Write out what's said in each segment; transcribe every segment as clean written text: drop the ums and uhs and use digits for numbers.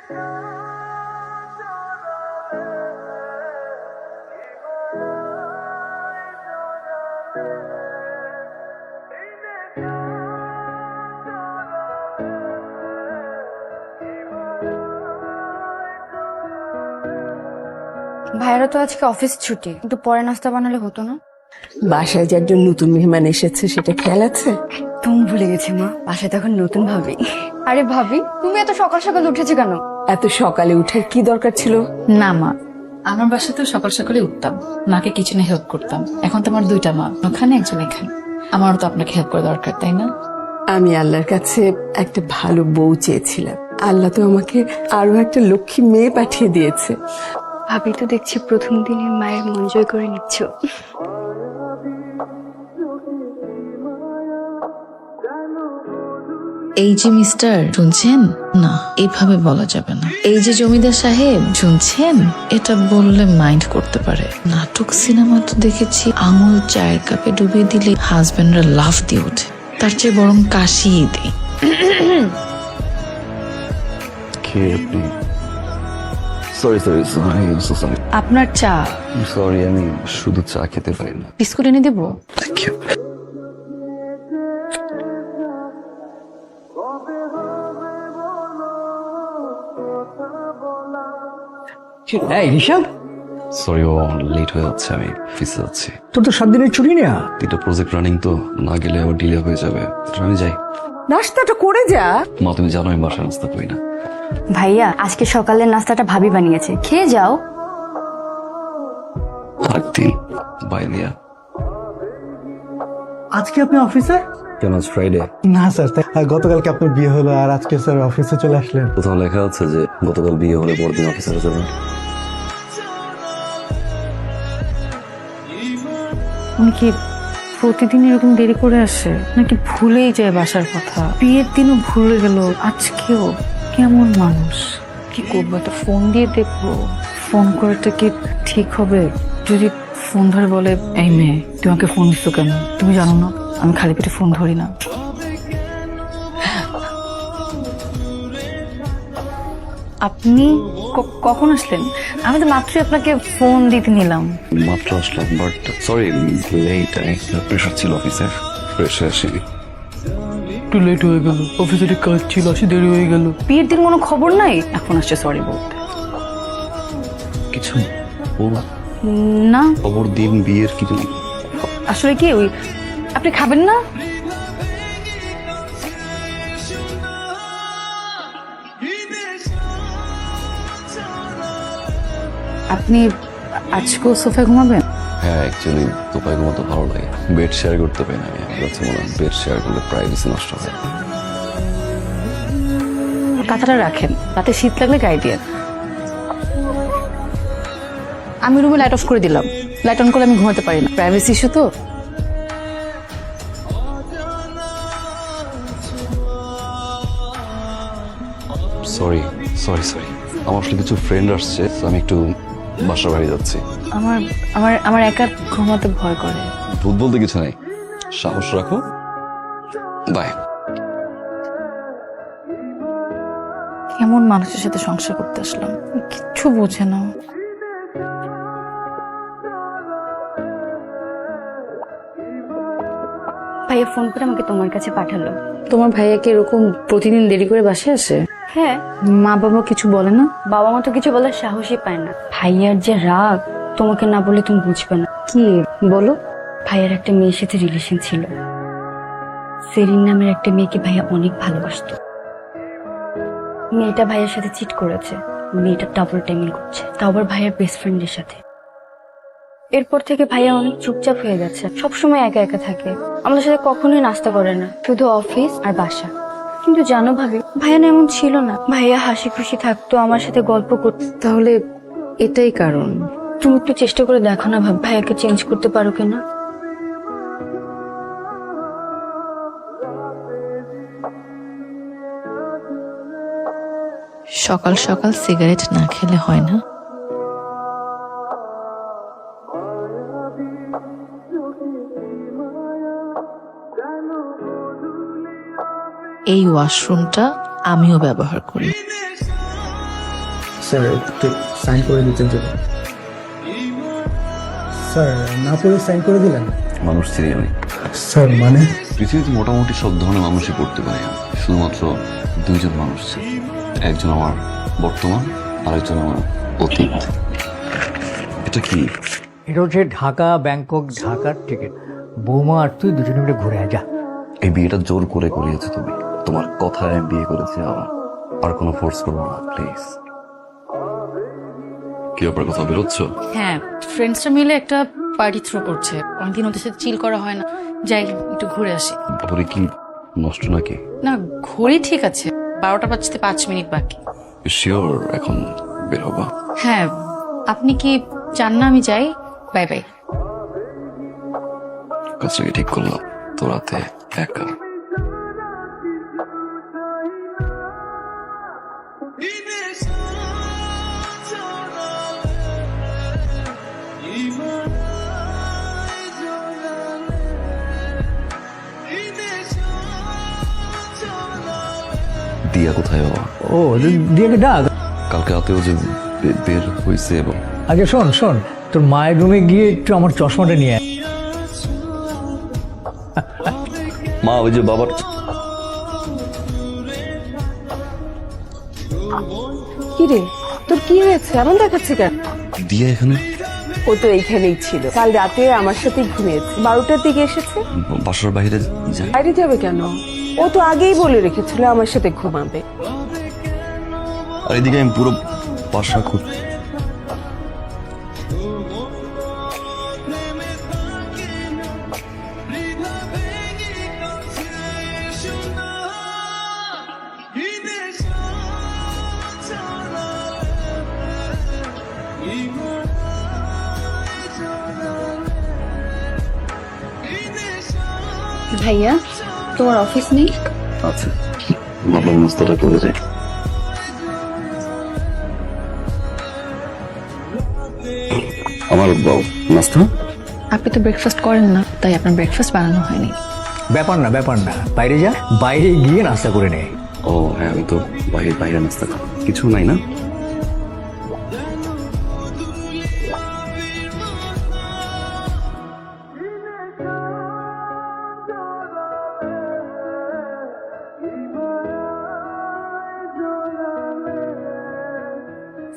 ভাইয়েরা তো আজকে অফিস ছুটি, একটু পরে নাস্তা বানালে হতো না? বাসায় যে একজন নতুন মেহমান এসেছে সেটা খেয়াল আছে? তুমি ভুলে গেছি মা, বাসায় তখন নতুন ভাবি। আরে ভাবি, তুমি এত সকাল সকাল উঠেছো কেন? এত সকালে উঠার কি দরকার ছিল? না মা, আমার বাসায় তো সকাল সকালে উঠতাম, মাকে কিচেনে হেল্প করতাম। এখন তো আমার দুইটা মা, ওখানে একজন এখানে। আমারও তো আপনাকে হেল্প করা দরকার, তাই না? আমি আল্লাহর কাছে একটা ভালো বউ চেয়েছিলাম, আল্লাহ তো আমাকে আরো একটা লক্ষ্মী মেয়ে পাঠিয়ে দিয়েছে। ভাবি তো দেখছি প্রথম দিনে মায়ের মন জয় করে নিচ্ছ। এই যে মিস্টার, শুনছেন? না, এভাবে বলা যাবে না। এই যে জমিদার সাহেব, শুনছেন? এটা বললে মাইন্ড করতে পারে। নাটক সিনেমা তো দেখেছি, আঙুল চায়ের কাপে ডুবিয়ে দিলে হাজবেন্ডরা লাফ দিয়ে ওঠে। তার চেয়ে বরং কাশিয়ে দিই। কে আপনি? Sorry sorry sorry so sorry আপনার চা। সরি, আমি শুধু চা খেতে পারি না। বিস্কুট এনে দেবো? Thank you. এই ঋষভ, সরি, ও লেট হয়ে যাচ্ছে, আমি অফিসে যাচ্ছি। তোর তো 7 দিনের ছুটি নেয়া। এটা প্রজেক্ট রানিং তো, না গেলে আবার ডিলে হয়ে যাবে। আমি যাই। নাস্তাটা করে যা। মা, তুমি জানো আমি বাসায় নাস্তা করি না। ভাইয়া, আজকে সকালের নাস্তাটা ভাবি বানিয়েছে, খেয়ে যাও। আরেকদিন। বাই লিয়া। আজকে আপনি অফিসে? কেন, আজ ফ্রাইডে? না স্যার, গতকালকে আপনার বিয়ে হলো আর আজকে স্যার অফিসে চলে আসলেন। কোথাও লেখা আছে যে গতকাল বিয়ে হলে পরদিন অফিসে যাবেন? উনি কি প্রতিদিন এরকম দেরি করে আসে, নাকি ভুলেই যায় বাসার কথা? বিয়ের দিনও ভুলে গেল, আজকেও। কেমন মানুষ! কি করবো, একটা ফোন দিয়ে দেখবো। ফোন করাটা কি ঠিক হবে? যদি ফোন ধরে বলে, এই মেয়ে তোমাকে ফোন দিচ্ছ কেন? তুমি জানো না আমি খালি পেটে ফোন ধরি না। আপনি কখন আসলেন? আমি তো মাত্রই আপনাকে ফোন দিতে নিলাম। মাত্র আসলাম, বাট সরি লেট। প্রেশার ছিল অফিসে, ফ্রেশ হয়ে আসিনি। একটু লেট হয়ে গেল, অফিসে কাজ ছিল, আসে দেরি হয়ে গেল। বিয়ের দিন কোনো খবর নাই, এখন আসছে সরি বলতে। কিছু বল। না খবর দিন বিয়ের কিছু। আসলে কি, ওই আপনি খাবেন না? আপনি আজকেও সোফায় ঘুমাবেন? হ্যাঁ, অ্যাকচুয়ালি তোপায় ঘুমাতে ভালো লাগে। বেড শেয়ার করতে পারি না আমি। আমার কাছে মনে হয় বেড শেয়ার করলে প্রাইভেসি নষ্ট হয়। কাঁথাটা রাখেন, রাতে শীত লাগলে গায়ে দিয়ে। আমি রুমে লাইট অফ করে দিলাম। লাইট অন করলে আমি ঘুমাতে পারি না, প্রাইভেসি ইস্যু তো। সরি সরি সরি, আমার আসলে কিছু ফ্রেন্ড আসছে, তো আমি একটু বাসার বাড়ি যাচ্ছি। আমার আমার আমার একা ঘুমাতে ভয় করে। ভূত বলতে কিছু নাই, সাহস রাখো। বাই। কেমন মানুষের সাথে সংসার করতে আসলাম, কিচ্ছু বোঝে না। ভাইয়া ফোন করে আমাকে তোমার কাছে পাঠালো। তোমার ভাইয়া কি এরকম প্রতিদিন দেরি করে বাসায় আসে? হ্যাঁ। মা বাবা কিছু বলে না? বাবা মা তো কিছু বলার সাহসই পায় না। ভাইয়ার যে রাগ, তোমাকে না বলে তুমি বুঝবে না। কি বলো? ভাইয়ার একটা মেয়ের সাথে রিলেশন ছিল। সেরিন নামের একটা মেয়েকে ভাইয়া অনেক ভালোবাসতো। মেয়েটা ভাইয়ের সাথে চিট করেছে। মেয়েটা ডাবল টাইমিং করছে, তাও আবার ভাইয়ার বেস্ট ফ্রেন্ডের সাথে। এরপর থেকে ভাইয়া অনেক চুপচাপ হয়ে গেছে, সবসময় একা একা থাকে। আমাদের সাথে কখনোই নাস্তা করে না, শুধু অফিস আর বাসা। কিন্তু জানো ভাবি, ভাইয়া না এমন ছিল না। ভাইয়া হাসি খুশি থাকতো, আমার সাথে গল্প করতো। তাহলে এটাই কারণ? তুমি একটু চেষ্টা করে দেখো না ভাবি, ভাইয়াকে চেঞ্জ করতে পারো কিনা। সকাল সকাল সিগারেট না খেলে হয় না। এই ওয়াশরুমটা আমিও ব্যবহার করি। স্যার একটু সাইন করে দিতেন যদি। স্যার না পড়ে সাইন করে দিলেন? মানুষ চিনি আমি। স্যার মানে? পৃথিবীতে মোটামুটি সব ধরনের মানুষই পড়তে পারি আমি। শুধুমাত্র দুইজন মানুষ ছিল, একজন আমার বর্তমান, আরেকজন আমার অতীত। এটা কি? এটা হচ্ছে ঢাকা ব্যাংকক ঢাকার টিকিট। বৌমা আর তুই দুজনে মিলে ঘুরে যা। এই বিয়েটা জোর করে করিয়েছো তুমি, তোমার কথায় আমি বিয়ে করেছি। আর কোনো ফোর্স করবো না প্লিজ। কি ব্যাপার, কথা বেরোচ্ছ? হ্যাঁ, ফ্রেন্ডসরা মিলে একটা পার্টি থ্রো করছে, অনেকদিন ওদের সাথে চিল করা হয় না, যাই একটু ঘুরে আসি। তারপরে কি নষ্ট নাকি? না, ঘড়ি ঠিক আছে, 12টা বাজতে 5 মিনিট বাকি। শিওর এখন বের হবা? হ্যাঁ, আপনি কি চান না আমি যাই? Bye bye. কাজটাকে ঠিক করলাম, তো রাতে একা। দিয়া কোথায় বাবা? ও দিয়েকে ডাক। কালকে রাতেও যে বের হয়েছে এবং আচ্ছা শোন শোন, তোর মায়ের রুমে গিয়ে একটু আমার চশমাটা নিয়ে আয়। মা ওই যে বাবার কি রে, তোর কি হয়েছে? এমন দেখাচ্ছে কেন? দিয়া এখানে? ও তো এইখানেই ছিল, কাল রাতে আমার সাথে ঘুমিয়েছে, 12টার দিকে এসেছে। বাসার বাইরে যায়? বাইরে যাবে কেন? ও তো আগেই বলে রেখেছিল আমার সাথে ঘুমাবে। আর এদিকে আমি পুরো বাসা খুব ভাইয়া, তোমার অফিস নেই? আছে, ভালো নাস্তাটা করে যায়। আমার নাস্তা? আপনি তো ব্রেকফাস্ট করেন না, তাই আপনার ব্রেকফাস্ট বানানো হয়নি। ব্যাপার না ব্যাপার না, বাইরে যা, বাইরে গিয়ে নাস্তা করে নে। ও হ্যাঁ, আমি তো বাইরে নাস্তা খাই। কিছু নাই না?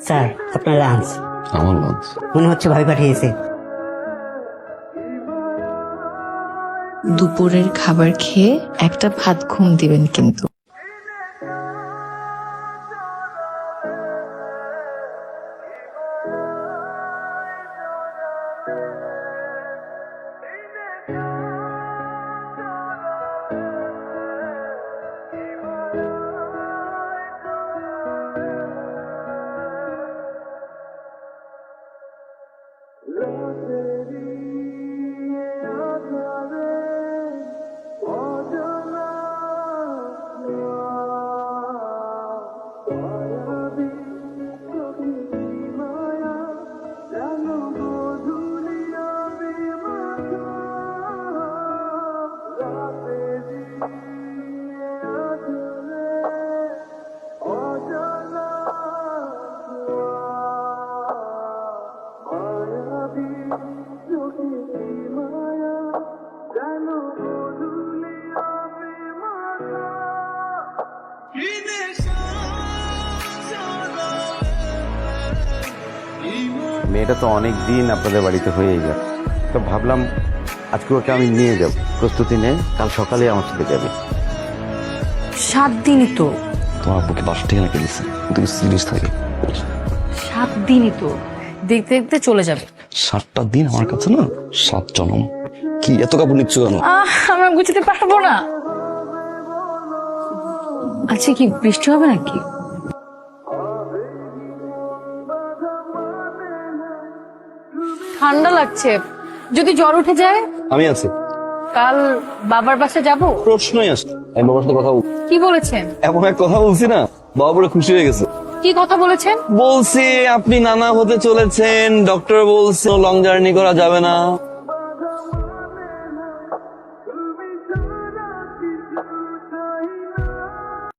স্যার আপনার লাঞ্চ। আমার লাঞ্চ? মনে হচ্ছে ভাই পাঠিয়েছে। দুপুরের খাবার খেয়ে একটা ভাত ঘুম দিবেন কিন্তু। মেয়েটা তো অনেক দিন আপনাদের বাড়িতে হয়েই গেল, তো ভাবলাম আজকে ওকে আমি নিয়ে যাব। প্রস্তুতি নে, কাল সকালে আমার সাথে যাবে। 7 দিনই তো। তোমার বুকে বাসা ঠিকানা কে দিচ্ছে? তুমি সিরিয়াস থাকে। 7 দিনই তো, দেখতে দেখতে চলে যাবে। 7টা দিন আমার কাছে না 7 জনম। কি এত কাপড় নিচ্ছ কেন? আমরা গুছাতে পারবো না। আচ্ছা, কি বৃষ্টি হবে নাকি? ঠান্ডা লাগছে, যদি জ্বর উঠে যায়? আমি আছি। কাল বাবার বাসায় যাব। প্রশ্নই আসছে। আমি বাবার সাথে কথা কি বলেছেন? এমন এক কথা বলছি না, বাবা পুরো খুশি হয়ে গেছে। কি কথা বলেছেন? বলছি আপনি নানা হতে চলেছেন, ডক্টর বলছে লং জার্নি করা যাবে না।